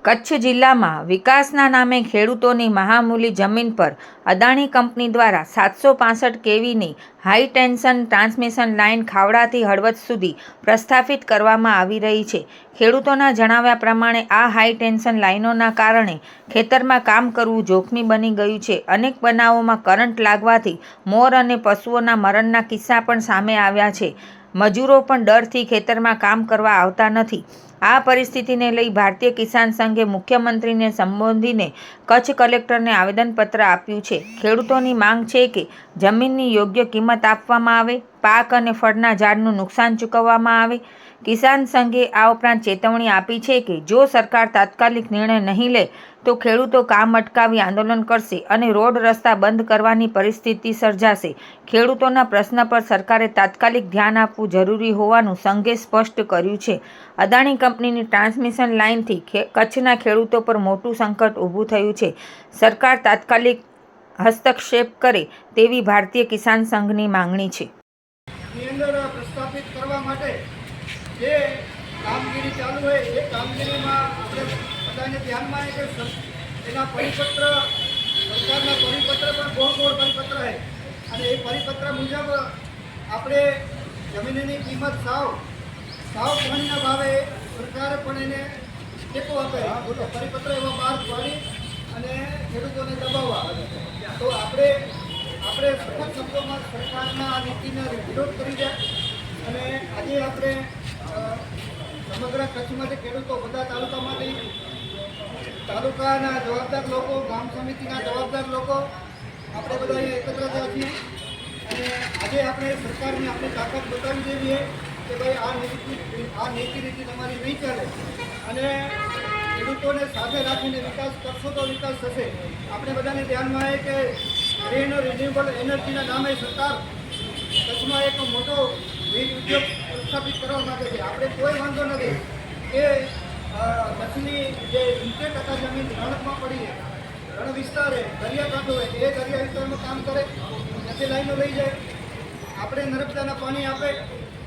કચ્છ જિલ્લામાં વિકાસના નામે ખેડૂતોની મહામૂલી જમીન પર અદાણી કંપની દ્વારા 765 કેવીની હાઈ ટેન્શન ટ્રાન્સમિશન લાઇન ખાવડાથી હળવદ સુધી પ્રસ્થાપિત કરવામાં આવી રહી છે। ખેડૂતોના જણાવ્યા પ્રમાણે આ હાઈ ટેન્શન લાઇનોના કારણે ખેતરમાં કામ કરવું જોખમી બની ગયું છે। અનેક બનાવોમાં કરંટ લાગવાથી મોર અને પશુઓના મરણના કિસ્સા પણ સામે આવ્યા છે। મજૂરો પણ ડરથી ખેતરમાં કામ કરવા આવતા નથી। આ પરિસ્થિતિને લઈ ભારતીય કિસાન સંઘે મુખ્યમંત્રીને સંબોધીને કચ્છ કલેક્ટરને આવેદનપત્ર આપ્યું છે। ખેડૂતોની માંગ છે કે જમીનની યોગ્ય કિંમત આપવામાં આવે, પાક અને ફળના ઝાડનું નુકસાન ચૂકવવામાં આવે। કિસાન સંઘે આ ઉપરાંત ચેતવણી આપી છે કે જો સરકાર તાત્કાલિક નિર્ણય નહીં લે તો ખેડૂતો કામ અટકાવી આંદોલન કરશે અને રોડ રસ્તા બંધ કરવાની પરિસ્થિતિ સર્જાશે। ખેડૂતોના પ્રશ્ન પર સરકારે તાત્કાલિક ધ્યાન આપવું જરૂરી હોવાનું સંઘે સ્પષ્ટ કર્યું છે। અદાણી કંપનીની ટ્રાન્સમિશન લાઇનથી કચ્છના ખેડૂતો પર મોટું સંકટ ઊભું થયું છે। સરકાર તાત્કાલિક હસ્તક્ષેપ કરે તેવી ભારતીય કિસાન સંઘની માંગણી છે। પ્રસ્થાપિત કરવા માટે જે કામગીરી ચાલુ હોય એ કામગીરીમાં આપણે બધાને ધ્યાનમાં આવે કે એના પરિપત્ર સરકારના પરિપત્ર પણ ગોળ પરિપત્ર છે અને એ પરિપત્ર મુજબ આપણે જમીનની કિંમત સાવ પાણીના ભાવે સરકાર પણ એને ટેકો આપે પરિપત્ર એવા બહાર પાડી અને ખેડૂતોને દબાવવા તો આપણે સખત શબ્દોમાં સરકારના આ નીતિનો વિરોધ કરી છે અને આજે આપણે સમગ્ર કચ્છમાંથી ખેડૂતો બધા તાલુકાના જવાબદાર લોકો, ગામ સમિતિના જવાબદાર લોકો આપણે બધા એકત્ર થયા છીએ અને આજે આપણે સરકારને આપણી તાકાત બતાવી દેવી છે કે ભાઈ આ નીતિ તમારી નહીં ચાલે અને ખેડૂતોને સાથે રાખીને વિકાસ કરશો તો વિકાસ થશે। આપણે બધાને ધ્યાનમાં આવે કે ગ્રીન રિન્યુએબલ એનર્જીના નામે સરકાર કચ્છમાં એક મોટો વીજ ઉદ્યોગ પ્રસ્થાપિત કરવા માંગે છે। આપણે કોઈ વાંધો નથી કે કચ્છની જે 70% જમીન રણમાં પડી છે, રણ વિસ્તાર છે, દરિયાકાંઠો હોય એ દરિયા વિસ્તારમાં કામ કરે, ત્યાંથી લાઈનો લઈ જાય, આપણે નર્મદાના પાણી આપે,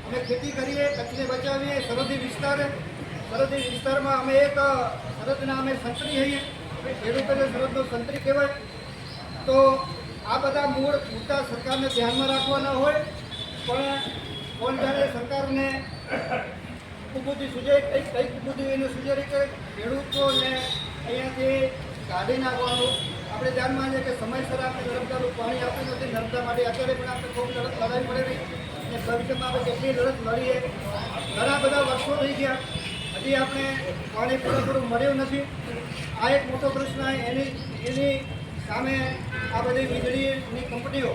અમે ખેતી કરીએ, કચ્છને બચાવીએ। સરહદી વિસ્તારમાં અમે એક સરહદના અમે સંતરી હઈએ, ખેડૂતોને સરહદનો સંતરી કહેવાય। તો આ બધા મૂળ મુદ્દા સરકારને ધ્યાનમાં રાખવાના હોય પણ જ્યારે સરકારને કુબુદ્ધિ સૂજે કઈ કુબુદ્ધિ એને સુજેરી કે ખેડૂતોને અહીંયાથી કાઢી નાખવાનું આપણે ધ્યાનમાં છે કે સમયસર આપણે નર્મદાનું પાણી આપ્યું નથી। નર્મદા માટે અત્યારે પણ આપણે ખૂબ લડાઈ પડેલી અને ભવિષ્યમાં આપણે કેટલી લડત લડીએ, ઘણા બધા વર્ષો થઈ ગયા, હજી આપણે પાણી પૂરેપૂરું મળ્યું નથી। આ એક મોટો પ્રશ્ન એની સામે આ બધી વીજળીની કંપનીઓ,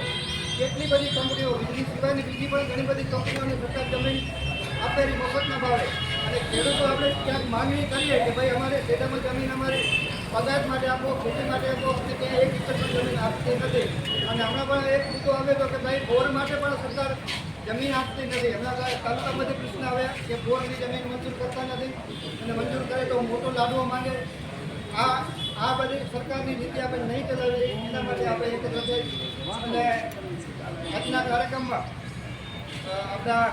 કેટલી બધી કંપનીઓ, વીજળી સિવાયની બીજી પણ ઘણી બધી કંપનીઓને સરકાર જમીન આપેલી મફતના ભાવે અને ખેડૂતો આપણે ક્યાંક માંગણી કરીએ કે ભાઈ અમારે ખેતરમાં જમીન અમારી પગાર માટે આપો, ખેતી માટે આપો, આપણે ત્યાં 1 એકર જમીન આપતી નથી અને હમણાં પણ એક મુદ્દો આવ્યો હતો કે ભાઈ બોર માટે પણ સરકાર જમીન આપતી નથી। હમણાં તાલુકામાંથી પ્રશ્ન આવ્યા કે બોરની જમીન મંજૂર કરતા નથી અને મંજૂર કરે તો મોટો લાડવો માંગે। આ બધી સરકારની નીતિ આપણે નહીં ચલાવી એના માટે આપણે એકત્ર થઈ અને આજના કાર્યક્રમમાં આપણા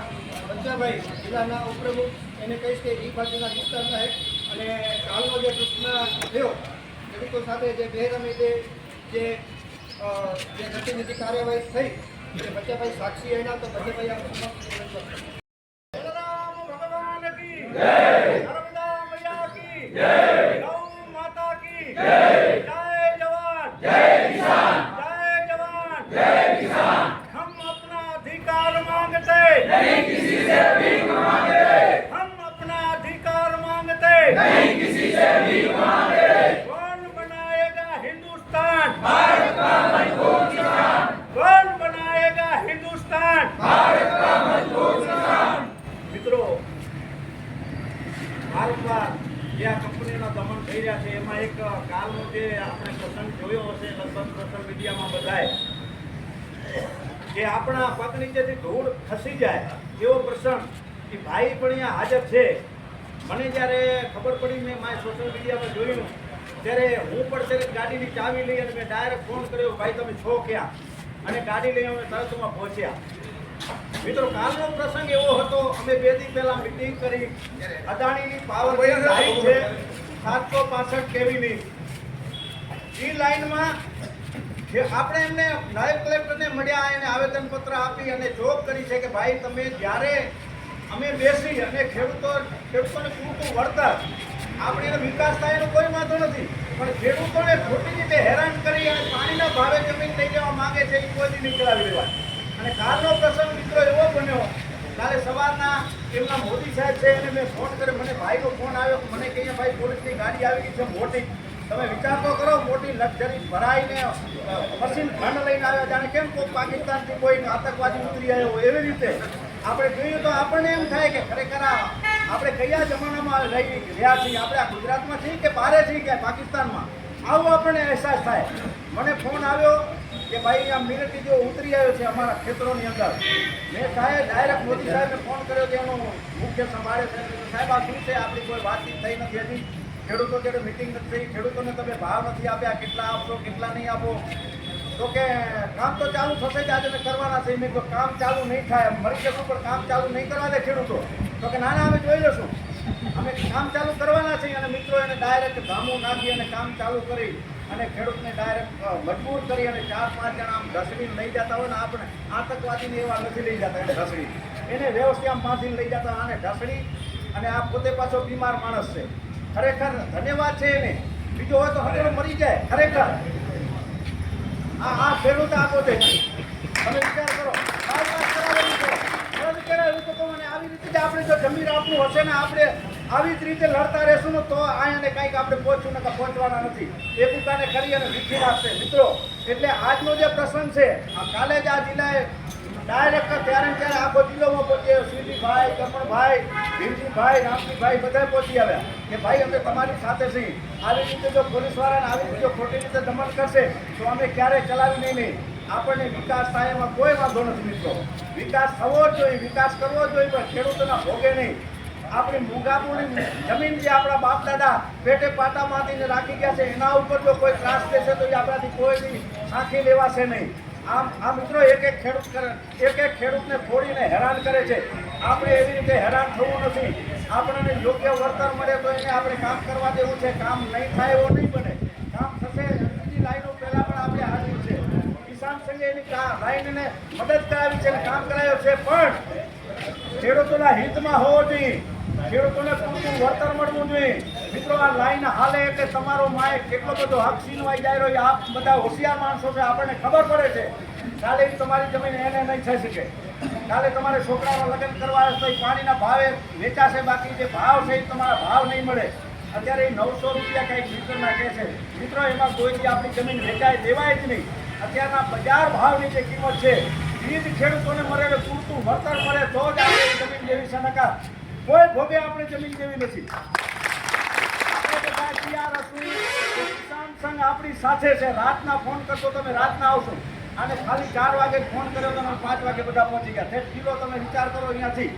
બંચાભાઈ જિલ્લાના ઉપપ્રમુખ એને કહીશ કે એ બાજુના વિસ્તારના એક અને હાલનો જે પ્રશ્ન થયો ખેડૂતો સાથે જે બેરહમી જે ગતિવિધિ કાર્યવાહી થઈ એટલે બંચાભાઈ સાક્ષી એના તો બંચાભાઈ આપણે नहीं किसी से भीख मांगते, हम अपना अधिकार मांगते, नहीं किसी से भीख मांगते। कौन बनाएगा हिंदुस्तान, भारत का मजबूत किसान, कौन बनाएगा हिंदुस्तान, भारत का मजबूत किसान। મિત્રો ભારતમાં જે આ કંપનીના દમન થઈ રહ્યા છે એમાં એક કાલનો જે આપણે પ્રસંગ જોયો હશે લગભગ સોશિયલ મીડિયામાં બધાએ કે આપણા પગ નીચેથી ધૂળ ખસી જાય એવો પ્રસંગ કે ભાઈ પણ અહીંયા હાજર છે। મને જ્યારે ખબર પડી મેં મારી સોશિયલ મીડિયામાં જોયું ત્યારે હું પણ ત્યારે ગાડીની ચાવી લઈ અને મેં ડાયરેક્ટ ફોન કર્યો, ભાઈ તમે છો ક્યાં, અને ગાડી લઈ અમે તરતમાં પહોંચ્યા। મિત્રો કાલનો પ્રસંગ એવો હતો, અમે 2 દિવસ પહેલા મીટિંગ કરી, અદાણીની પાવર લાઈન છે 765 કેવીની એ લાઈનમાં જે આપણે એમને નાયબ કલેક્ટરને મળ્યા એને આવેદનપત્ર આપી અને જોબ કરી છે કે ભાઈ તમે જ્યારે અમે બેસી અને ખેડૂતોને પૂરતું વળતર આપણે એનો વિકાસ થાય એનો કોઈ વાંધો નથી, પણ ખેડૂતોને ખોટી રીતે હેરાન કરી અને પાણીના ભાવે જમીન લઈ જવા માંગે છે એ કોઈ નહીં કરાવી દેવાય. અને કાલનો પ્રસંગ મિત્રો એવો બન્યો, કાલે સવારના એમના મોદી સાહેબ છે એને મેં ફોન કર્યો, મને ભાઈનો ફોન આવ્યો, મને કહીએ ભાઈ પોલીસની ગાડી આવી ગઈ છે મોટી, તમે વિચાર તો કરો, મોટી લક્ઝરી ભરાઈને મશીન ખંડ લઈને આવ્યા, જાણે કેમ કોઈ પાકિસ્તાનથી કોઈ આતંકવાદી ઉતરી આવ્યો હોય એવી રીતે આપણે જોઈએ તો આપણને એમ થાય કે ખરેખર આપણે કયા જમાનામાં રહી રહ્યા છીએ, આપણે આ ગુજરાતમાં છીએ કે બહારે છીએ કે પાકિસ્તાનમાં, આવો આપણને અહેસાસ થાય. મને ફોન આવ્યો કે ભાઈ આ મિલિટરી જો ઉતરી આવ્યો છે અમારા ખેતરોની અંદર. મેં સાહેબ ડાયરેક્ટ મોદી સાહેબને ફોન કર્યો કે એનું મુખ્ય સંભાળે છે, સાહેબ આ શું છે, આપણી કોઈ વાતચીત થઈ નથી હજી, ખેડૂતો જોડે મિટિંગ નથી થઈ, ખેડૂતોને તમે ભાવ નથી આપ્યા, કેટલા આપશો કેટલા નહીં આપો, તો કે કામ તો ચાલુ થશે જ, આજે કરવાના છે. મેં કહ્યું કામ ચાલુ નહીં થાય, મરી જશું પણ કામ ચાલુ નહીં કરવા દે ખેડૂતો. તો કે ના ના અમે જોઈ લઈશું, અમે કામ ચાલુ કરવાના છીએ. અને મિત્રો એને ડાયરેક્ટ ધામો નાખી અને કામ ચાલુ કરી અને ખેડૂતને ડાયરેક્ટ મજબૂર કરી અને 4-5 જણા આમ ઢસડીને લઈ જતા હોય ને, આપણે આતંકવાદીને એવા નથી લઈ જતા એને ઢસડી, એને વ્યવસ્થિત આમ ફાંસીને લઈ જતા આને ઢસડી, અને આ પોતે પાછો બીમાર માણસ છે. ખરેખર ધન્યવાદ છે એને, બીજો હોય તો હતરો મરી જાય. ખરેખર આ ખેડૂત આપો છે, તમે વિચાર કરો, આવી રીતે જ આપણે જો જમીન આપવું હશે ને, આપણે આવી જ રીતે લડતા રહેશું ને તો આને કંઈક આપણે પહોંચવું ને પહોંચવાના નથી, એક ઉતાને કરી અને વીખી નાખશે મિત્રો. એટલે આજનો જે પ્રસંગ છે, કાલે જ આ જિલ્લાએ ડાયરેક્ટ ત્યારે આખો જિલ્લોમાં પહોંચ્યો, શ્રીજીભાઈ, કમણભાઈ, ભીમજીભાઈ, રામજીભાઈ બધા પહોંચી આવ્યા કે ભાઈ અમે તમારી સાથે છીએ. આવી રીતે જો પોલીસવાળાને આવી રીતે જો ખોટી રીતે દમન કરશે તો અમે ક્યારેય ચલાવી નહીં. આપણને વિકાસ થાય એમાં કોઈ વાંધો નથી મિત્રો, વિકાસ થવો જ જોઈએ, વિકાસ કરવો જ જોઈએ, પણ ખેડૂતોના ભોગે નહીં. આપણી મૂંગાપુરની જમીન જે આપણા બાપ દાદા પેટે પાટા માથીને રાખી ગયા છે, એના ઉપર જો કોઈ ત્રાસ દેશે તો એ આપણાથી કોઈ સાંખી લેવાશે નહીં. આ મિત્રો એક એક ખેડૂતને ફોડીને હેરાન કરે છે. આપણે એવી રીતે હેરાન થવું નથી, આપણને યોગ્ય વળતર મળે તો એને આપણે કામ કરવા દેવું છે. કામ નહીં થાય એવો નહીં બને, કામ થશે. બીજી લાઈનો પહેલા પણ આપણે હાજર છે, કિસાન સંઘે એની લાઈનને મદદ કરાવી છે અને કામ કરાવ્યો છે, પણ ખેડૂતોના હિતમાં હોવો જોઈએ, ખેડૂતોને પૂરતું વળતર મળવું જોઈએ. મિત્રો આ લાઈન હાલે એટલે તમારો માએ કેટલો બધો હક છીનવાઈ જાય રહ્યો, આપ બધા હોશિયાર માણસો છે, આપણને ખબર પડે છે. કાલે તમારી જમીન એને નહીં થઈ શકે, કાલે તમારે છોકરાઓના લગ્ન કરવા તો પાણીના ભાવે વેચાશે, બાકી જે ભાવ છે એ તમારા ભાવ નહીં મળે. અત્યારે એ 900 રૂપિયા કંઈક લીટરના કહે છે મિત્રો, એમાં કોઈથી આપણી જમીન વેચાય દેવાય જ નહીં. અત્યારના બજાર ભાવની જે કિંમત છે એ જ ખેડૂતોને મળે, પૂરતું વળતર મળે તો જ આપણે જમીન જેવી છે, નકા કોઈ ભોગે આપણે જમીન જેવી નથી. આપણે બધા તૈયાર હશું, કિસાન સંઘ આપણી સાથે છે. રાતના ફોન કરશો તમે રાતના આવશો, અને ખાલી 4 વાગે ફોન કર્યો તમે 5 વાગે બધા પહોંચી ગયા. તે કિલો તમે વિચાર કરો, અહીંયાથી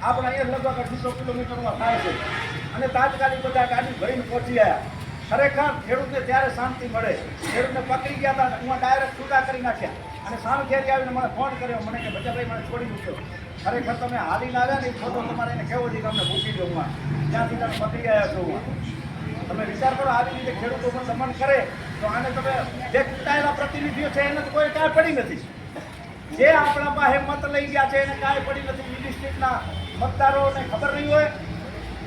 આપણે અહીંયા લગભગ 250 કિલોમીટરમાં થાય છે, અને તાત્કાલિક બધા ગાડી ભરીને પહોંચી આવ્યા. ખરેખર ખેડૂતને ત્યારે શાંતિ મળે. ખેડૂતને પકડી ગયા હતા, હું ડાયરેક્ટ છૂટા કરી નાખ્યા, અને સામે ઘેરી આવીને મને ફોન કર્યો, મને કે બચાભાઈ મને છોડી મૂક્યો. ખરેખર તમે હાલીને આવ્યા ને, ફોટો તમારે એને કહેવો છે કે અમને મૂકી દો, હું ત્યાંથી તમે પકડી ગયા છો. તમે વિચાર કરો, આવી રીતે ખેડૂતો પર દમન કરે તો આને તમે જે ચૂંટાયેલા પ્રતિનિધિઓ છે એને તો કોઈ કાંઈ પડી નથી. જે આપણા પાસે મત લઈ ગયા છે એને કાંઈ પડી નથી. ડિસ્ટ્રિક્ટના મતદારોને ખબર નહીં હોય,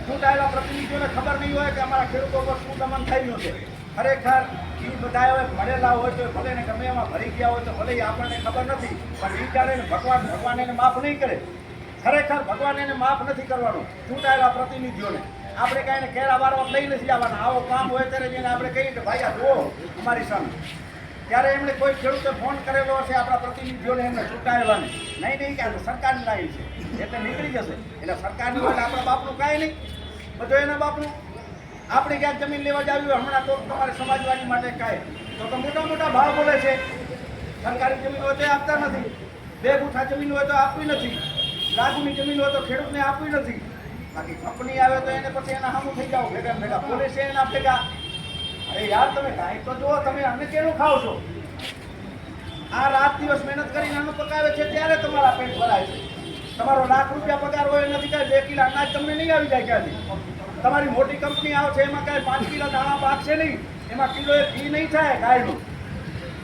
ચૂંટાયેલા પ્રતિનિધિઓને ખબર નહીં હોય કે અમારા ખેડૂતો પર શું દમન થઈ ગયું છે. ખરેખર એ બધા હવે ભરેલા હોય તો ભલે ને ગમે એમાં ભરી ગયા હોય તો ભલે આપણને ખબર નથી, પણ એ જ્યારે ભગવાન એને માફ નહીં કરે. ખરેખર ભગવાન એને માફ નથી કરવાનું. ચૂંટાયેલા પ્રતિનિધિઓને આપણે કાંઈને કેરા વારવા લઈ નથી આવવાના. આવો કામ હોય ત્યારે જઈને આપણે કહીએ કે ભાઈ આ જુઓ અમારી સામે, ત્યારે એમણે કોઈ ખેડૂતે ફોન કરેલો હશે આપણા પ્રતિનિધિઓને, એમને ચૂંટાયેલાને નહીં કે સરકારની લાઈન છે એટલે નીકળી જશે. એટલે સરકારની હોય આપણા બાપનું કાંઈ નહીં, બધું એના બાપનું. આપણે ક્યાંક જમીન લેવા જાવી હોય હમણાં તો તમારે સમાજવાદી માટે કાંઈ તો મોટા મોટા ભાવ બોલે છે. સરકારી જમીન હોય તો આપતા નથી, 2 ગુઠા જમીન હોય તો આપવી નથી, લાગુની જમીન હોય તો ખેડૂતને આપવી નથી. બાકી કંપની આવે તો એને પછી એના સામું થઈ જાઓ ભેગા, પોલીસે એના ભેગા. અરે યાર તમે કાંઈ તો જુઓ, તમે અમે કેનું ખાવ છો? આ રાત દિવસ મહેનત કરીને અન્ન પકાવે છે ત્યારે તમારા પેટ ભરાય છે. તમારો ₹1,00,000 પગાર હોય નથી, કાંઈ 2 કિલો અનાજ તમને નહીં આવી જાય ક્યાંથી. તમારી મોટી કંપની આવશે એમાં કાંઈ 5 કિલો દાણા પાકશે નહીં, એમાં કિલો એ ઘી નહીં થાય ગાયનું.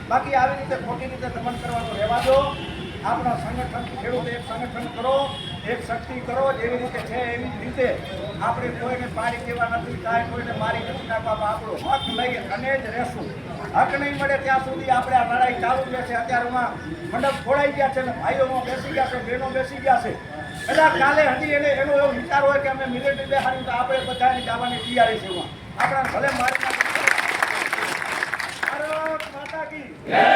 બાકી આવી રીતે ખોટી રીતે દમન કરવાનું રહેવા દો. આપણા સંગઠન ખેડૂત એક સંગઠન કરો, એક શક્તિ કરો, જેવી રીતે છે એવી જ રીતે આપણે કોઈને પાડી દેવા નથી, કાંઈ કોઈને મારી નથી નાખવા. આપણો હક લઈ અને જ રહેશું. હક નહીં મળે ત્યાં સુધી આપણે આ લડાઈ ચાલુ રહેશે. અત્યારમાં મંડપ ખોળાઈ ગયા છે ને ભાઈઓમાં બેસી ગયા છે, બહેનો બેસી ગયા છે. એટલે કાલે હજી એનો એવો વિચાર હોય કે અમે મિલિટરી બેહાડી તો આપણે બધાની જવાની તૈયારી છે. આપણા ભલે મારી ભારત માતા કી જય.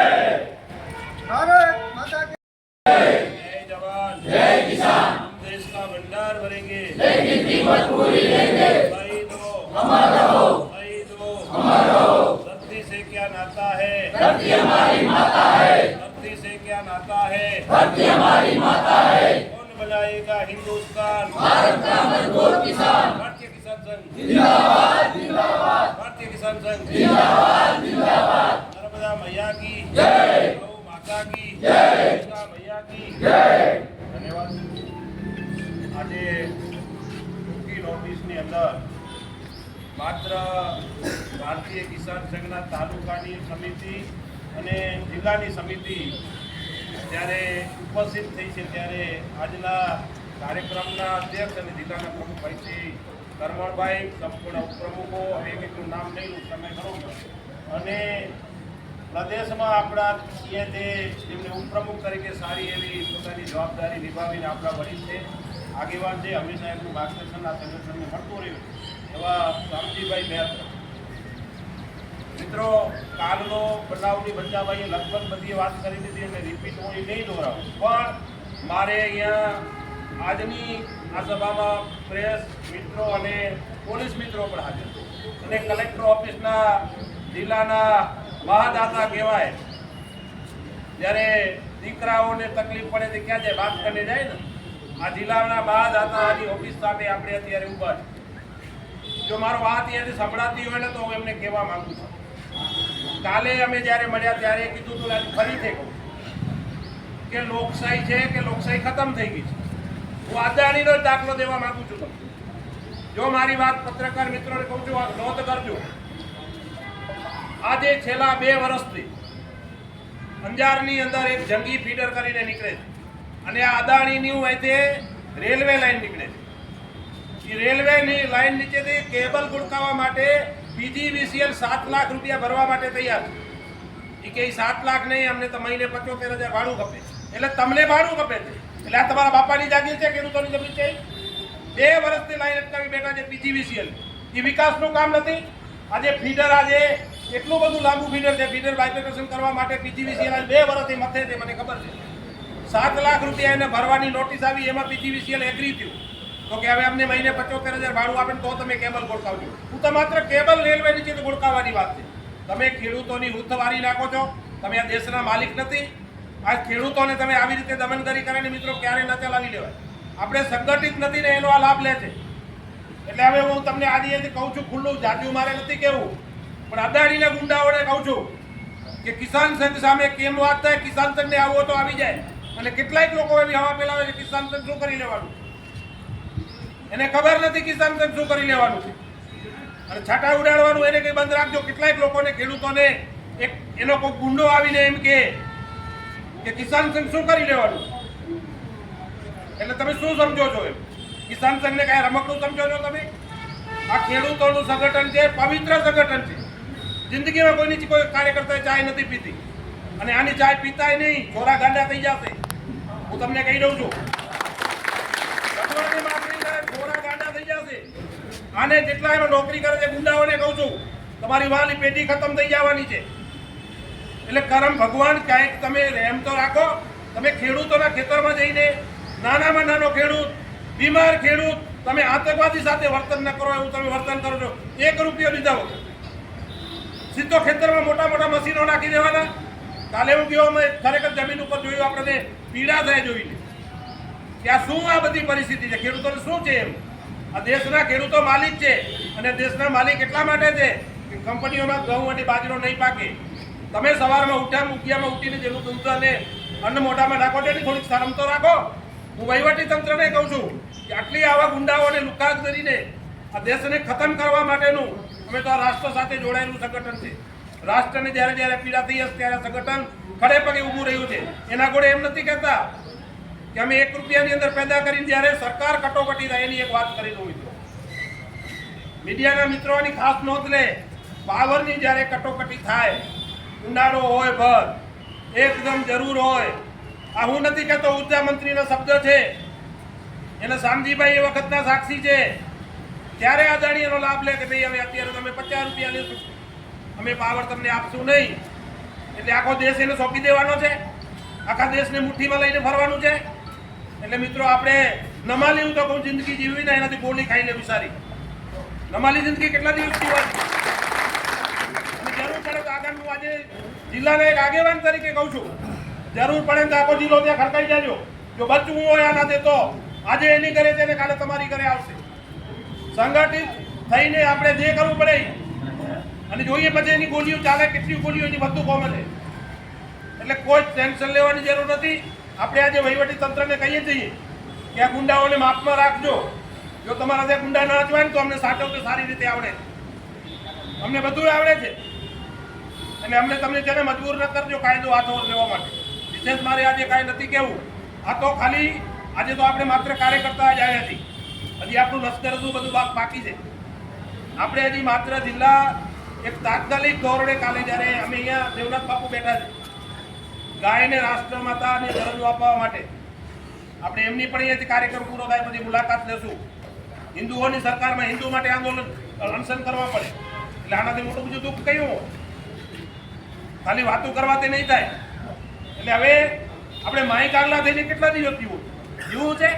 ભારત માતા કી जय जवान जय किसान, हम देश का भंडार भरेंगे, लेकिन कीमत पूरी लेंगे। भाई दो अमर रहो, भाई दो अमर रहो। धरती से क्या नाता है, धरती हमारी माता है। धरती से क्या नाता है, धरती हमारी माता है। कौन बनाएगा हिंदुस्तान, भारत का मजबूत किसान। भारतीय किसान संघ जिंदाबाद जिंदाबाद, भारतीय किसान संघ जिंदाबाद जिंदाबाद। नर्मदा मैया की जय, गौ माता की जय, गंगा मैया की जय। धन्यवाद। આજે ટૂંકી નોટિસની અંદર માત્ર ભારતીય કિસાન સંઘના તાલુકાની સમિતિ અને જિલ્લાની સમિતિ જ્યારે ઉપસ્થિત થઈ છે, ત્યારે આજના કાર્યક્રમના અધ્યક્ષ અને જિલ્લાના પ્રમુખભાઈ શ્રી કરમણભાઈ, સંપૂર્ણ ઉપપ્રમુખો, એક એકનું નામ નહીં લઉં, તમે બરોબર, અને પ્રદેશમાં આપણા છીએ તે જેમને ઉપપ્રમુખ તરીકે સારી એવી પોતાની જવાબદારી નિભાવીને આપણા વડીલ છે, આગેવાન છે, હંમેશા એમનું માર્ગદર્શન આ સંગઠનને મળતું રહ્યું એવા રામજીભાઈ મહેતા. મિત્રો, કાલનો બનાવની બચ્ચાભાઈએ લગભગ બધી વાત કરી દીધી અને રિપીટ હું એ નહીં દોહરાવું, પણ મારે અહીંયા આજની આ સભામાં પ્રેસ મિત્રો અને પોલીસ મિત્રો પણ હાજર અને કલેક્ટર ઓફિસના જિલ્લાના મહાદાતા કહેવાય, જ્યારે દીકરાઓને તકલીફ પડે તો ક્યાં જાય, વાત કરીને જાય ને. આ જિલ્લાના મહાદાતાની ઓફિસ સામે આપણે અત્યારે ઊભા છે. જો મારો વાત અહીંયાથી સંભળાતી હોય ને તો હું એમને કહેવા માંગુ છું, કાલે અમે જ્યારે મળ્યા ત્યારે કીધું હતું, આજે ફરીથી કહું કે લોકશાહી છે કે લોકશાહી ખતમ થઈ ગઈ છે. હું અદાણીનો જ દાખલો દેવા માંગુ છું તમને. જો મારી વાત પત્રકાર મિત્રોને કહું છું, નોંધ કરજો. આજે છેલ્લા 2 વર્ષથી અંજારની અંદર એક જંગી ફીડર કરીને નીકળે છે અને આ અદાણીની અહીંથી રેલવે લાઈન નીકળે છે. એ રેલવેની લાઈન નીચેથી કેબલ ગુડકાવવા માટે PGVCL 7 લાખ રૂપિયા ભરવા માટે તૈયાર છે. એ કે 7 લાખ નહીં, અમને તો મહિને 75,000 ભાડું ખપે. એટલે તમને ભાડું ખપે છે, એટલે આ તમારા બાપાની જાગીર છે, ખેડૂતોની જમીન છે. 2 વર્ષથી લાઈન અટકાવી બેઠા છે PGVCL. એ વિકાસનું કામ નથી. આજે ફીડર આજે એટલું બધું લાંબુ ફીડર છે, ફીડર બાયફિકેશન કરવા માટે PGVCL 2 વર્ષથી મથે છે, મને ખબર છે. 7 લાખ રૂપિયા એને ભરવાની નોટિસ આવી, એમાં PGVCL એગ્રી થયું તો કે હવે અમને મહિને 75,000 ભાડું આપે તો તમે કેબલ ગોળકાવજો. હું તો માત્ર કેબલ રેલવે નીચે ગોળકાવવાની વાત છે. તમે ખેડૂતોની હુથવારી નાખો છો. તમે આ દેશના માલિક નથી. આ ખેડૂતોને તમે આવી રીતે દમનગરી કરીને મિત્રો ક્યારે ન ચલાવી લેવાય. આપણે સંગઠિત નથી ને એનો આ લાભ લે છે. એટલે હવે હું તમને આજે કહું છું ખુલ્લું, જાજુ મારે નથી કહેવું, પણ અદાણીના ગુંડાઓને કહું છું કે કિસાન સંઘ સામે કેમ વાત થાય. કિસાન સંઘને આવો તો આવી જાય અને કેટલાક લોકો એવી હવા ફેલાવે છે કિસાન સંઘ શું કરી લેવાનું, એને ખબર નથી કિસાન સંઘ શું કરી લેવાનું છે અને છાટા ઉડાડવાનું એને કંઈ બંધ રાખજો. કેટલાક લોકોને ખેડૂતોને એક એનો કોઈ ગુંડો આવીને એમ કે કિસાન સંઘ શું કરી લેવાનું, એટલે તમે શું સમજો છો? એમ કિસાન સંઘને કાંઈ રમકડું સમજો છો તમે? આ ખેડૂતોનું સંગઠન છે, પવિત્ર સંગઠન છે. જિંદગીમાં કોઈની કોઈ કાર્યકર્તાએ ચાય નથી પીતી અને આની ચાય પીતાય નહીં, છોરા ગાંડા થઈ જશે. હું તમને કહી દઉં છું, છોરા ગાંડા થઈ જશે. આને જેટલા એમાં નોકરી કરે છે ગુંડાઓને કહું છું, તમારી વાલી પેઢી ખતમ થઈ જવાની છે. એટલે કરમ ભગવાન ક્યાંક તમે રહેમ તો રાખો. તમે ખેડૂતોના ખેતરમાં જઈને નાનામાં નાનો ખેડૂત, બીમાર ખેડૂત, તમે આતંકવાદી સાથે વર્તન ન કરો એવું તમે વર્તન કરો છો. 1 રૂપિયો લીધા વગર સીધો ખેતરમાં મોટા મોટા મશીનો નાખી દેવાના. કાલે હું ગયો, અમે ખરેખર જમીન ઉપર જોયું, આપણને પીડા થાય જોઈને કે આ શું આ બધી પરિસ્થિતિ છે, ખેડૂતોને શું છે. એમ આ દેશના ખેડૂતો માલિક છે અને દેશના માલિક એટલા માટે છે કે કંપનીઓમાં ઘઉં અને બાજરો નહીં પાકે. તમે સવારમાં ઉઠ્યામાં ઉઠીને જેનું દૂધ અને અન્ન મોઢામાં નાખો છો એની થોડીક શરમ તો રાખો. હું વહીવટી તંત્રને કહું છું કે આટલી આવા ગુંડાઓને લુકાસ કરીને આ દેશને ખતમ કરવા માટેનું અમે તો આ રાષ્ટ્ર સાથે જોડાયેલું સંગઠન છે. રાષ્ટ્રને જ્યારે જ્યારે પીડા થઈ હશે ત્યારે સંગઠન ખડે પગે ઊભું રહ્યું છે. એના ગોળે એમ નથી કહેતા કે અમે 1 રૂપિયાની અંદર પેદા કરીને જ્યારે સરકાર કટોકટી થાય એની એક વાત કરી દઉં મિત્રો. મીડિયાના મિત્રોની ખાસ નોંધ લે, પાવરની જ્યારે કટોકટી થાય, ઉનાળો હોય ભર, એકદમ જરૂર હોય, આ હું નથી કહેતો, ઉર્જા મંત્રીનો શબ્દ છે, એને શામજીભાઈ એ વખતના સાક્ષી છે. ત્યારે અદાણી એનો લાભ લે કે ભાઈ હવે અત્યારે તમે 50 રૂપિયા લેશું, અમે પાવર તમને આપશું નહીં. એટલે આખો દેશ એને સોંપી દેવાનો છે, આખા દેશને મુઠ્ઠીમાં લઈને ફરવાનું છે. એટલે મિત્રો આપણે નમાલી, હું તો કહું, જિંદગી જીવવી ને એનાથી ગોળી ખાઈને વિચારી. નમાલી જિંદગી કેટલા દિવસ જીવવાની? અને જરૂર પડે તો આગળનું આજે જિલ્લાના એક આગેવાન તરીકે કહું છું, જરૂર પડે તો આખો જિલ્લો ત્યાં ખડકાઈ જાજો. જો બચવું હોય આનાથી તો આજે એની ઘરે છે ને કાલે તમારી ઘરે આવશે. સંગઠિત થઈને આપણે જે કરવું પડે અને જોઈએ પછી એની ગોળીઓ ચાલે, કેટલી ગોળીઓ એની બધું કોમન છે. એટલે કોઈ ટેન્શન લેવાની જરૂર નથી. આપણે આજે વહીવટી તંત્રને કહીએ છીએ કે આ ગુંડાઓને માપમાં રાખજો. જો તમારા ત્યાં ગુંડા ના અજવાય તો અમને સાચવતે સારી રીતે આવડે, અમને બધું આવડે છે. એટલે અમને તમને જેને મજબૂર ન કરજો કાયદો હાથો લેવા માટે. વિશેષ મારે આજે કાંઈ નથી કહેવું. આ તો ખાલી આજે તો આપણે માત્ર કાર્યકર્તા જ આવ્યા છીએ. હજી આપણું લશ્કર હતું બધું બાકી છે. આપણે હજી માત્ર જિલ્લા એક તાત્કાલિક ધોરણે કાલે જ્યારે અમે અહીંયા દેવનાથ બાપુ બેઠા છે, ગાયને રાષ્ટ્રમાતાને દરજ્જો આપવા માટે આપણે એમની પણ અહીંયાથી કાર્યક્રમ પૂરો થાય પછી મુલાકાત લેશું. હિન્દુઓની સરકારમાં હિન્દુ માટે આંદોલન અનશન કરવા પડે. એટલે આનાથી મોટું બીજું દુઃખ કયું? ખાલી વાતો કરવાથી નહીં થાય. એટલે હવે આપણે માઈ કાંગલા થઈને કેટલા દિવસ જીવવું છે?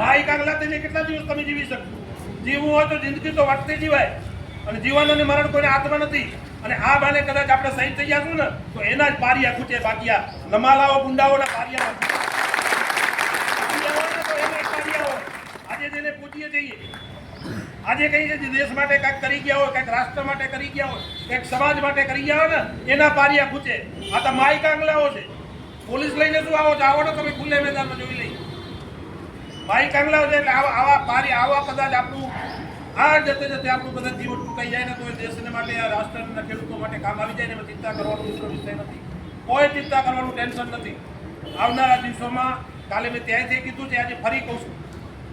માઈ કાંગલા થઈને કેટલા દિવસ તમે જીવી શકશો? જીવવું હોય તો જિંદગી તો વાટતી જીવાય. અને જીવન અને મરણ કોઈને હાથમાં નથી. અને આ બાને કદાચ આપણે શહીદ થઈ જશું ને તો એના જ પારિયા ખૂટે. બાકી આ નમાલાઓ ગુંડાઓના પારિયા આજે જેને પૂછીએ છીએ, આજે કહીએ છીએ દેશ માટે કંઈક કરી ગયા હોય, કંઈક રાષ્ટ્ર માટે કરી ગયા હોય, કંઈક સમાજ માટે કરી ગયા હોય ને એના પારિયા ખૂટે. આ તો માઈ કાંગલાઓ છે. પોલીસ લઈને શું આવો છો? આવો તો તમે ખુલ્લે મેદાનમાં જોઈ લઈ. માઈ કાંગલાઓ છે. એટલે આવા પારિયા, આવા કદાચ આપણું આ જતે જતે આપણું બધા જીવન ટૂંકાઈ જાય ને તો એ દેશને માટે, આ રાષ્ટ્રના ખેડૂતો માટે કામ આવી જાય ને ચિંતા કરવાનો વિષય નથી. કોઈ ચિંતા કરવાનું ટેન્શન નથી. આવનારા દિવસોમાં કાલે મેં ત્યાંથી કીધું છે, આજે ફરી કહું છું,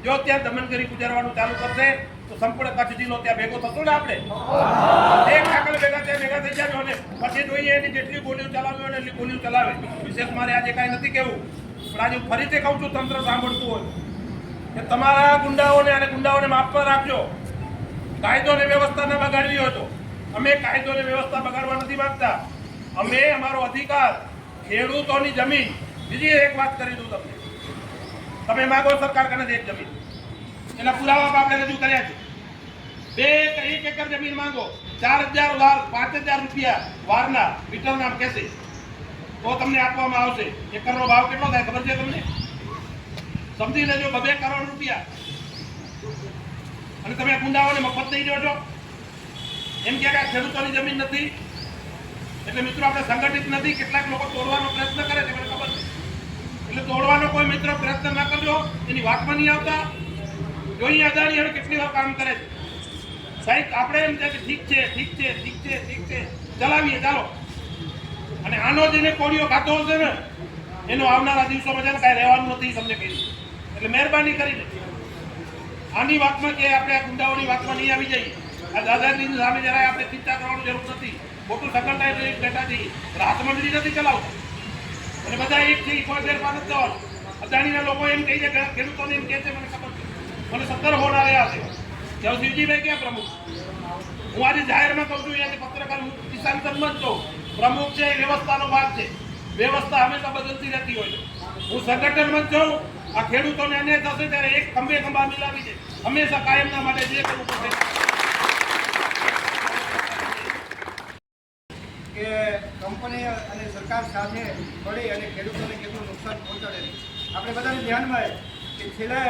જો ત્યાં દમનગરી ગુજારવાનું ચાલુ કરશે તો સંપૂર્ણ કચ્છ જિલ્લો ત્યાં ભેગો થશો ને આપણે એક કાકલ ભેગા થઈ જાજો ને પછી જોઈએ એની જેટલી ગોળીઓ ચલાવી હોય ને એટલી ગોળીઓ ચલાવે. વિશેષ મારે આજે કાંઈ નથી કહેવું, પણ આજે ફરીથી કહું છું, તંત્ર સાંભળતું હોય કે તમારા ગુંડાઓને અને ગુંડાઓને માફમાં રાખજો. કાયદો અને વ્યવસ્થા ન બગાડવી હોય તો અમે કાયદો અને વ્યવસ્થા બગાડવા નથી માંગતા. અમે અમારો અધિકાર, ખેડૂતોની જમીન. બીજી એક વાત કરી દઉં તમને, તમે માગો સરકાર કરે એક જમીન, એના પુરાવા આપણે રજૂ કર્યા છે. 1 એકર જમીન માંગો, 4,000 વાર 5,000 રૂપિયા વારના મીટર નામ કહેશે તો તમને આપવામાં આવશે. એકરનો ભાવ કેટલો થાય ખબર છે તમને? સમજી લેજો, 2 કરોડ રૂપિયા. અને તમે ગુંડાઓને મફત દઈ દો છો એમ કે ખેડૂતોની જમીન નથી. એટલે મિત્રો આપણે સંગઠિત નથી. કેટલાક લોકો તોડવાનો પ્રયત્ન કરે છે, મને ખબર છે. એટલે તોડવાનો કોઈ મિત્રો પ્રયત્ન ના કરજો, એની વાતમાં નહીં આવતા. જોઈએ અદાણી હવે કેટલી વાર કામ કરે છે. સાહેબ આપણે એમ છે કે ઠીક છે ચલાવીએ, ચાલો. અને આનો જેને કોળીઓ ખાતો હશે ને એનો આવનારા દિવસોમાં છે ને કાંઈ રહેવાનું નથી, તમને કહી. એટલે મહેરબાની કરીને આની વાતમાં કે આપણે આ ગુંડાઓની વાતમાં નહીં આવી જઈએ. આ દાદાજીની સામે જરાય આપણે ચિંતા કરવાની જરૂર નથી. મોટું સંગઠન બેઠા છીએ, રાહત મંડળી નથી ચલાવતા અને બધા એક છે, કોઈ ફેરફાર નથી થવાનો. અદાણીના લોકો એમ કહી છે, ખેડૂતોને એમ કહે છે, મને ખબર છે, મને 17 ફોન આવ્યા છે કે શિવજીભાઈ ક્યાં પ્રમુખ? હું આજે જાહેરમાં કહું છું, અહીંયા પત્રકાર કિસાન સન્માન છું, પ્રમુખ છે એ વ્યવસ્થાનો ભાગ છે. વ્યવસ્થા હંમેશા બદલતી રહેતી હોય છે. હું સંગઠનમાં જ છું. આ ખેડૂતોને અન્યાય થશે ત્યારે એક ખંભા મિલાવી છે. હંમેશા કાયમના માટે જે કરવું પડશે કે કંપની અને સરકાર સાથે મળી અને ખેડૂતોને કેટલું નુકસાન પહોંચાડે છે. આપણે બધાને ધ્યાનમાં કે છેલ્લે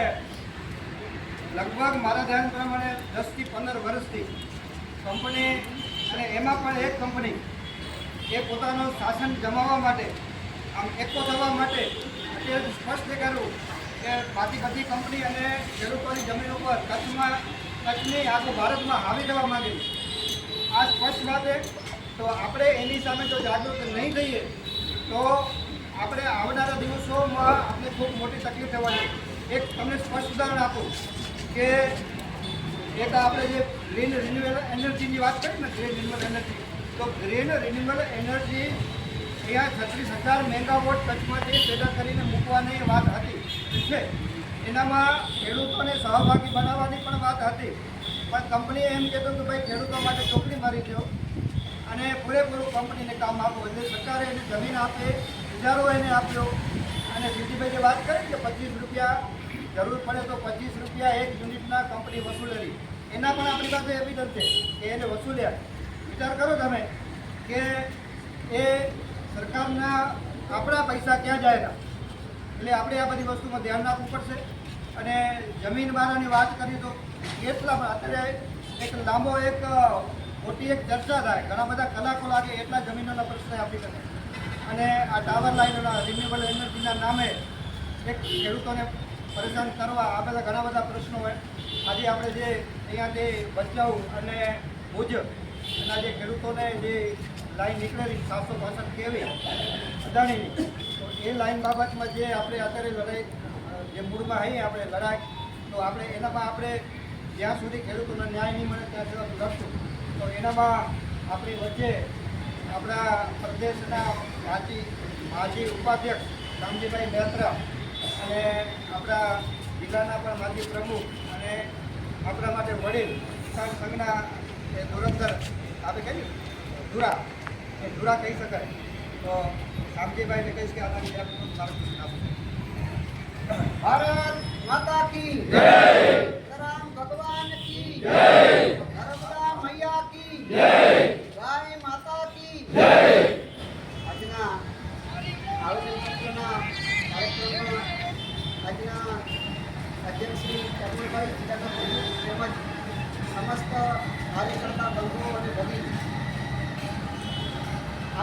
લગભગ મારા ધ્યાન પ્રમાણે 10 થી 15 વર્ષથી કંપની, અને એમાં પણ એક કંપની એ પોતાનું શાસન જમાવવા માટે, આમ એકકો થવા માટે અત્યારે સ્પષ્ટ કરું કે બાકી બધી કંપની અને ખેડૂતોની જમીન ઉપર કચ્છની આખું ભારતમાં હાવી થવા માંગે છે. આ સ્પષ્ટ વાત છે. તો આપણે એની સામે જો જાગૃત નહીં થઈએ તો આપણે આવનારા દિવસોમાં આપણે ખૂબ મોટી તકલીફ થવાની. એક તમને સ્પષ્ટ ઉદાહરણ આપું કે એક આપણે જે ગ્રીન રિન્યુએબલ એનર્જીની વાત કરી ને, ગ્રીન રિન્યુએબલ એનર્જી, તો ગ્રીન રિન્યુએબલ એનર્જી અહીંયા 36,000 મેગાવોટ કચ્છમાંથી પેદા કરીને મૂકવાની વાત હતી છે. એનામાં ખેડૂતોને સહભાગી બનાવવાની પણ વાત હતી, પણ કંપનીએ એમ કીધું કે ભાઈ ખેડૂતો માટે ચોકડી મારી દો અને પૂરેપૂરું કંપનીને કામ આપો. એટલે સરકારે એને જમીન આપે, ઇજારો એને આપ્યો અને સીધીભાઈ જે વાત કરી કે 25 રૂપિયા જરૂર પડે તો 25 રૂપિયા એક યુનિટના કંપની વસૂલેલી, એના પણ આપણી પાસે એવિડન્સ છે કે એને વસૂલ્યા. વિચાર કરો તમે કે એ સરકારના આપણા પૈસા ક્યાં જાય. એટલે આપણે આ બધી વસ્તુમાં ધ્યાન રાખવું પડશે. અને જમીનવાળાની વાત કરીએ તો એટલા અત્યારે એક લાંબો મોટી ચર્ચા થાય, ઘણા બધા કલાકો લાગે એટલા જમીનોના પ્રશ્ન આપી શકે. અને આ ટાવર લાઈનોના રિન્યુએબલ એનર્જીના નામે એક ખેડૂતોને પરેશાન કરવા આ બધા ઘણા બધા પ્રશ્નો હોય. આજે આપણે જે અહીંયાથી ભચાઉ અને ભુજ એના જે ખેડૂતોને જે લાઈન નીકળેલી 765 kV અદાણીની, તો એ લાઈન બાબતમાં જે આપણે અત્યારે લડાઈ જે મૂળમાં આવી આપણે લડાઈ, તો આપણે એનામાં આપણે જ્યાં સુધી ખેડૂતોનો ન્યાય નહીં મળે ત્યાં સુધી લડશું. તો એનામાં આપણી વચ્ચે આપણા પ્રદેશના માજી ઉપાધ્યક્ષ રામજીભાઈ મહેત્રા અને આપણા જિલ્લાના પણ માજી પ્રમુખ અને આપણા માટે વડીલ કિસાન સંઘના એ ધુરંધર આપણે કહીએ ધુરા કહી શકાય. તો રામજીભાઈને કહીશ કે આનાથી ભારત માતા કી જય, રામ ભગવાન કી જય, નર્મદા મૈયા કી જય, ગાય માતા કી જય. આજના આયોજનના કાર્યક્રમમાં આજના અધ્યક્ષ શ્રી કમલભાઈ જિલ્લાના પ્રમુખ તેમજ સમસ્ત કાર્યકર્તા બંધુઓ અને ભગીન,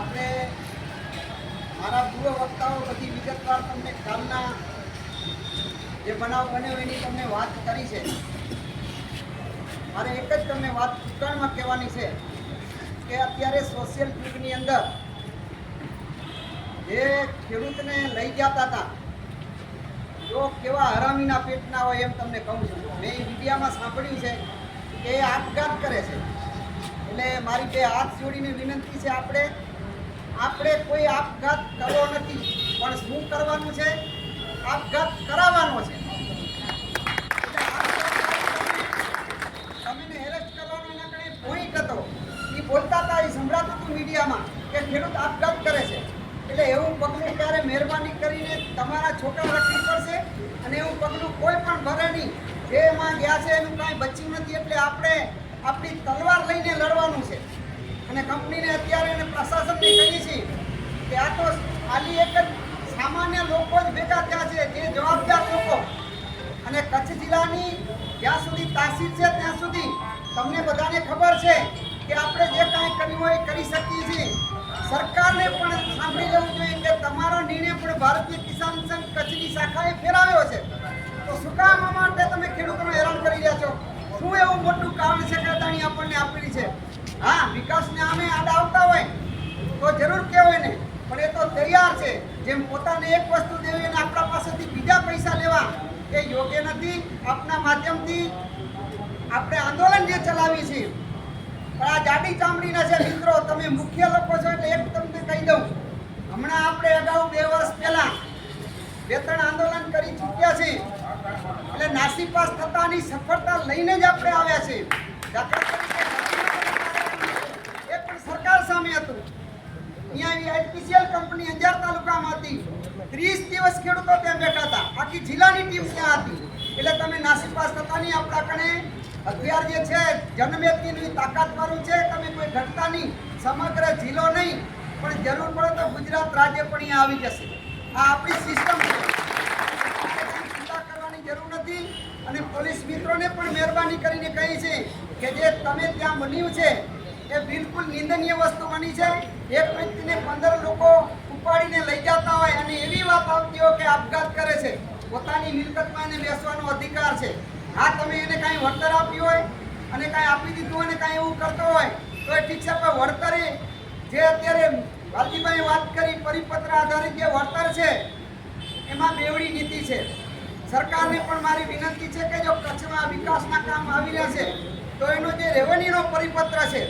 આપણે મારા પૂર્વ વક્તાઓ બધી વિગતવાર તમને કાલના જે બનાવ બન્યો એની તમને વાત કરી છે. મારે એક જ તમને વાત ટૂંકાણમાં કહેવાની છે કે અત્યારે સોશિયલ યુગની અંદર જે ખેડૂતને લઈ જતા હતા જો કેવા હરામીના પેટના હોય એમ તમને કહું છું. મેં મીડિયામાં સાંભળ્યું છે કે એ આપઘાત કરે છે. એટલે મારી બે હાથ જોડીને વિનંતી છે, આપણે કોઈ આપઘાત કરવો નથી, પણ શું કરવાનું છે? આપઘાત કરાવવાનો છે. તમે હેરેસ્ટ કરવાનો એના કંઈ પોઈન્ટ હતો, એ બોલતા હતા, એ સંભળાતું હતું મીડિયામાં કે ખેડૂત આપઘાત કરે છે. એટલે એવું પગલું ત્યારે મહેરબાની કરીને તમારા છોકરા રખડી પડશે અને એવું પગલું કોઈ પણ ભરે નહીં. જે એમાં ગયા છે એનું કાંઈ બચ્યું નથી. એટલે આપણે આપણી તલવાર લઈને લડવાનું છે. અને કંપનીને અત્યારે અને પ્રશાસનને કહીએ છીએ કે આ તો ખાલી એક જ સામાન્ય લોકો જ ભેગા થયા છે, જે જવાબદાર લોકો. અને કચ્છ જિલ્લાની જ્યાં સુધી તાસીર છે ત્યાં સુધી તમને બધાને ખબર છે કે આપણે જે કાંઈ કર્યું હોય એ કરી શકીએ છીએ. સરકારને પણ સાંભળી લેવું જોઈએ કે તમારો નિર્ણય પણ ભારતીય કિસાન સંઘ કચ્છની શાખાએ ફેરવ્યો છે. તો શું કામ માટે તમે ખેડૂતોને હેરાન કરી રહ્યા છો? શું એવું મોટું કારણ છે કે અદાણી આપણને આપેલી છે? હા, વિકાસને અમે આડા આવતા હોય તો જરૂર કહેવાય ને, પણ એ તો તૈયાર છે. જેમ પોતાને એક વસ્તુ દેવી અને આપણા પાસેથી બીજા પૈસા લેવા એ યોગ્ય નથી. આપના માધ્યમથી આપણે આંદોલન જે ચલાવીએ છીએ, પણ આ જાડી ચામડીના છે મિત્રો, તમે મુખ્ય લોકો છો એટલે એક તમને કહી દઉં, હમણાં આપણે અગાઉ 2 વર્ષ પહેલા 2-3 આંદોલન કરી ચૂક્યા છીએ. એટલે નાસીપાસ થતાની સફળતા લઈને જ આપણે આવ્યા છીએ. દાખલા તરીકે એ પણ સરકાર સામે હતું. અહીંયા આઈપીસીએલ કંપની અંજાર તાલુકામાં હતી. 30 દિવસ ખેડૂતો ત્યાં બેઠા હતા, આખી જિલ્લાની ટીમ ત્યાં હતી. એટલે તમે નાસીપાસ થતાની આપણા કણે હથિયાર જે છે જનમેદની તાકાતવાળું છે. તમે કોઈ ઘટતા નહીં, સમગ્ર જિલ્લો નહીં પણ જરૂર પડે તો ગુજરાત રાજ્ય પણ અહીંયા આવી જશે. આ આપણી સિસ્ટમ છે, ચિંતા કરવાની જરૂર નથી. અને પોલીસ મિત્રોને પણ મહેરબાની કરીને કહી છે કે જે તમે ત્યાં બન્યું છે એ બિલકુલ નિંદનીય વસ્તુ બની છે. એક વ્યક્તિને 15 લોકો ઉપાડીને લઈ જતા હોય અને એવી વાત આવતી હોય કે આપઘાત કરે છે, પોતાની મિલકતમાં એને બેસવાનો અધિકાર છે. હા, તમે એને કાંઈ વળતર આપ્યું હોય અને કાંઈ આપી દીધું હોય અને કાંઈ એવું કરતો હોય તો એ ઠીક છે, પણ વળતરે જે અત્યારે વાલજીભાઈ વાત કરી પરિપત્ર આધારિત જે વળતર છે એમાં બેવડી નીતિ છે. સરકારને પણ મારી વિનંતી છે કે જો કચ્છમાં વિકાસના કામ આવી રહ્યા છે તો એનો જે રેવન્યુનો પરિપત્ર છે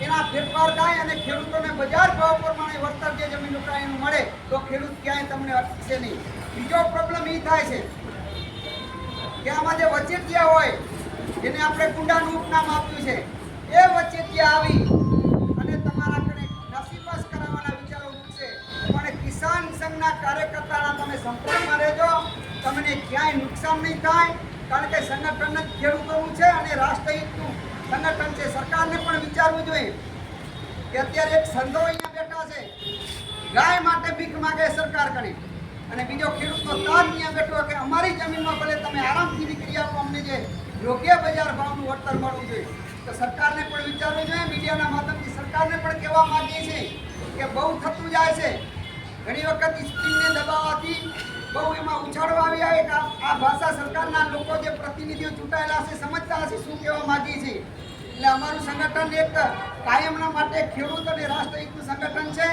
એના ફેરફાર થાય અને ખેડૂતોને બજાર ભાવ પ્રમાણે વળતર જે જમીન ઉકળાયનું મળે તો ખેડૂત ક્યાંય તમને અટકશે નહીં. બીજો પ્રોબ્લેમ એ થાય છે કે આમાં જે વચેટિયા હોય જેને આપણે ગુંડાનું ઉપનામ આપ્યું છે એ વચેટિયા આવી અને તમારા કને નસીબસ કરાવવાના વિચારો મૂકશે. પણ કિસાન સંઘના કાર્યકર્તાના તમે સંપર્કમાં રહેજો, તમને ક્યાંય નુકસાન નહીં થાય. કારણ કે સંગઠન જ ખેડૂતોનું છે અને રાષ્ટ્રહિતનું સંગઠન છે. સરકારને પણ વિચારવું જોઈએ કે અત્યારે એક સંઘો અહીંયા બેઠા છે, ગાય માટે ભીખ માગે સરકાર કરી, અને બીજો ખેડૂતનો તાજ અહીંયા બેઠો કે અમારી જમીનમાં ભલે તમે આરામથી નીકળી આપો, અમને જે યોગ્ય બજાર ભાવનું વળતર મળવું જોઈએ. તો સરકારને પણ વિચારવું જોઈએ. મીડિયાના માધ્યમથી સરકારને પણ કહેવા માંગીએ છીએ કે બહુ થતું જાય છે. ઘણી વખત સ્ત્રીને દબાવવાથી બહુ એમાં ઉછાળો આવી આવે કે આ ભાષા સરકારના લોકો જે પ્રતિનિધિઓ ચૂંટાયેલા હશે સમજતા હશે શું કહેવા માંગીએ છીએ. એટલે અમારું સંગઠન એક કાયમના માટે ખેડૂત અને રાષ્ટ્રહિતનું સંગઠન છે.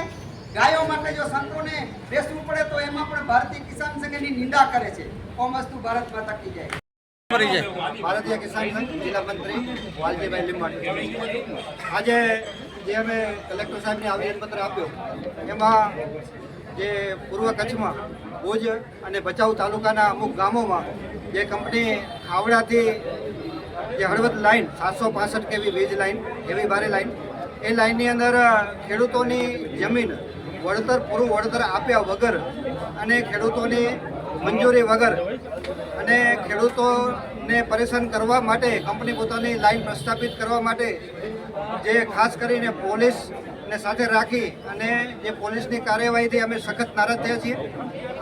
ગાયો માટે જો સંતોને બેસવું પડે તો એમાં પણ ભારતીય કિસાન સંઘની નિંદા કરે છે. ઓમ અસ્તુ ભારત માતા કી જય. ભારતીય કિસાન સંઘ જિલ્લા મંત્રી વાલજીભાઈ લીંબાડ. આજે જે અમે કલેક્ટર સાહેબને આવેદનપત્ર આપ્યો એમાં જે પૂર્વ કચ્છમાં ભુજ અને ભચાઉ તાલુકાના અમુક ગામોમાં જે કંપની ખાવડાથી જે હળવદ લાઈન 765 kV વીજ લાઈન, એવી ભારે લાઈન, એ લાઈનની અંદર ખેડૂતોની જમીન પૂરું વળતર આપ્યા વગર અને ખેડૂતોની મંજૂરી વગર અને ખેડૂતોને પરેશાન કરવા માટે કંપની પોતાની લાઈન પ્રસ્થાપિત કરવા માટે જે ખાસ કરીને પોલીસને સાથે રાખી અને જે પોલીસની કાર્યવાહીથી અમે સખત નારાજ થયા છીએ.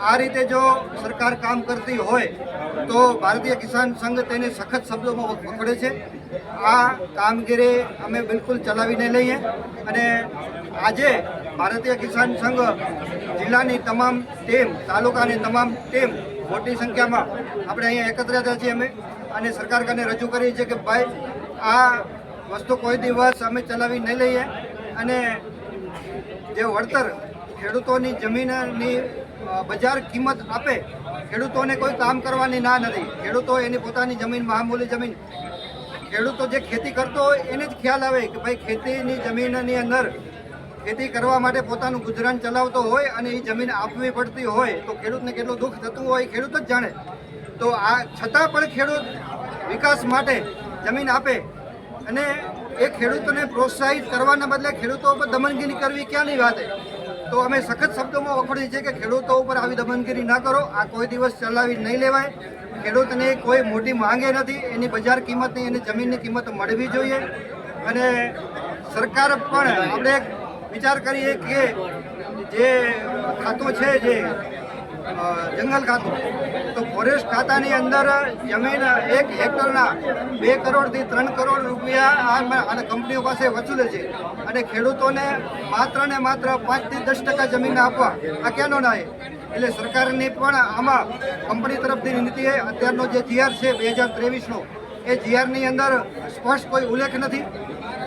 આ રીતે જો સરકાર કામ કરતી હોય તો ભારતીય કિસાન સંઘ તેને સખત શબ્દોમાં પકડે છે. આ કામગીરી અમે બિલકુલ ચલાવીને લઈએ અને આજે ભારતીય કિસાન સંઘ જિલ્લાની તમામ ટીમ, તાલુકાની તમામ ટીમ મોટી સંખ્યામાં આપણે અહીંયા એકત્ર થયા છીએ અમે અને સરકાર કને રજૂ કરી છે કે ભાઈ આ વસ્તુ કોઈ દિવસ અમે ચલાવી નહીં લઈએ અને જે વળતર ખેડૂતોની જમીનની બજાર કિંમત આપે, ખેડૂતોને કોઈ કામ કરવાની ના નથી. ખેડૂતો એની પોતાની જમીન, મામૂલી જમીન, ખેડૂતો જે ખેતી કરતો હોય એને જ ખ્યાલ આવે કે ભાઈ ખેતીની જમીનની અંદર ખેતી કરવા માટે પોતાનું ગુજરાન ચલાવતો હોય અને એ જમીન આપવી પડતી હોય તો ખેડૂતને કેટલું દુઃખ થતું હોય ખેડૂત જ જાણે. તો આ છતાં પણ ખેડૂત વિકાસ માટે જમીન આપે અને એ ખેડૂતોને પ્રોત્સાહિત કરવાના બદલે ખેડૂતો ઉપર દમનગીરી કરવી ક્યાંની વાત છે. તો અમે સખત શબ્દોમાં વખોડીએ છીએ કે ખેડૂતો ઉપર આવી દમનગીરી ના કરો. આ કોઈ દિવસ ચલાવી નહીં લેવાય. ખેડૂતને કોઈ મોટી માંગે નથી, એની બજાર કિંમતની, એની જમીનની કિંમત મળવી જોઈએ. અને સરકાર પણ આપણે એક વિચાર કરીએ કે જે ખાતું છે જે જંગલ ખાતું, તો ફોરેસ્ટ ખાતાની અંદર જમીન 1 હેક્ટરના 2 કરોડથી 3 કરોડ રૂપિયા આ કંપનીઓ પાસે વસૂલે છે અને ખેડૂતોને માત્ર ને માત્ર 5 થી 10% જમીન આપવા આ ક્યાંનો ના? એટલે સરકારની પણ આમાં કંપની તરફથી નીતિ છે. અત્યારનો જે GR છે 2023નો, એ GRની અંદર સ્પષ્ટ કોઈ ઉલ્લેખ નથી.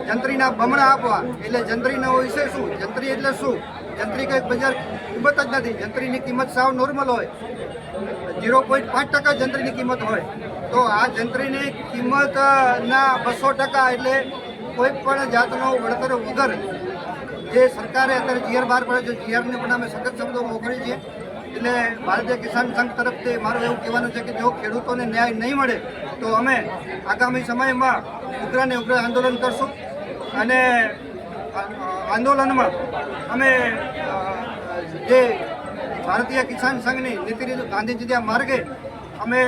જંત્રીના બમણા આપવા, એટલે જંત્રીનો વિષય શું? જંત્રી એટલે શું? જંત્રી કંઈક બજાર કિંમત જ નથી. જંત્રીની કિંમત સાવ નોર્મલ હોય, 0.5% જંત્રીની કિંમત હોય. તો આ જંત્રીની કિંમતના 200% એટલે કોઈ પણ જાતનો વળતર વગર જે સરકારે અત્યારે GR બહાર પડે છે, GRને પણ અમે સખત શબ્દો મોકલી છીએ. એટલે ભારતીય કિસાન સંઘ તરફથી મારું એવું કહેવાનું છે કે જો ખેડૂતોને ન્યાય નહીં મળે તો અમે આગામી સમયમાં ઉગ્રને ઉગ્ર આંદોલન કરશું અને આંદોલનમાં અમે જે ભારતીય કિસાન સંઘની નીતિ ગાંધીજીના માર્ગે અમે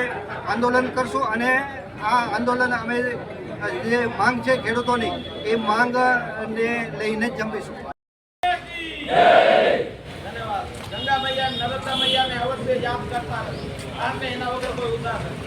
આંદોલન કરશું અને આ આંદોલન અમે જે માંગ છે ખેડૂતોની એ માંગને લઈને જ જંપીશું. ગંગા મૈયા, નર્મદા મૈયાને અવશ્ય યાદ કરતા, એના વગર કોઈ ઉદાહરણ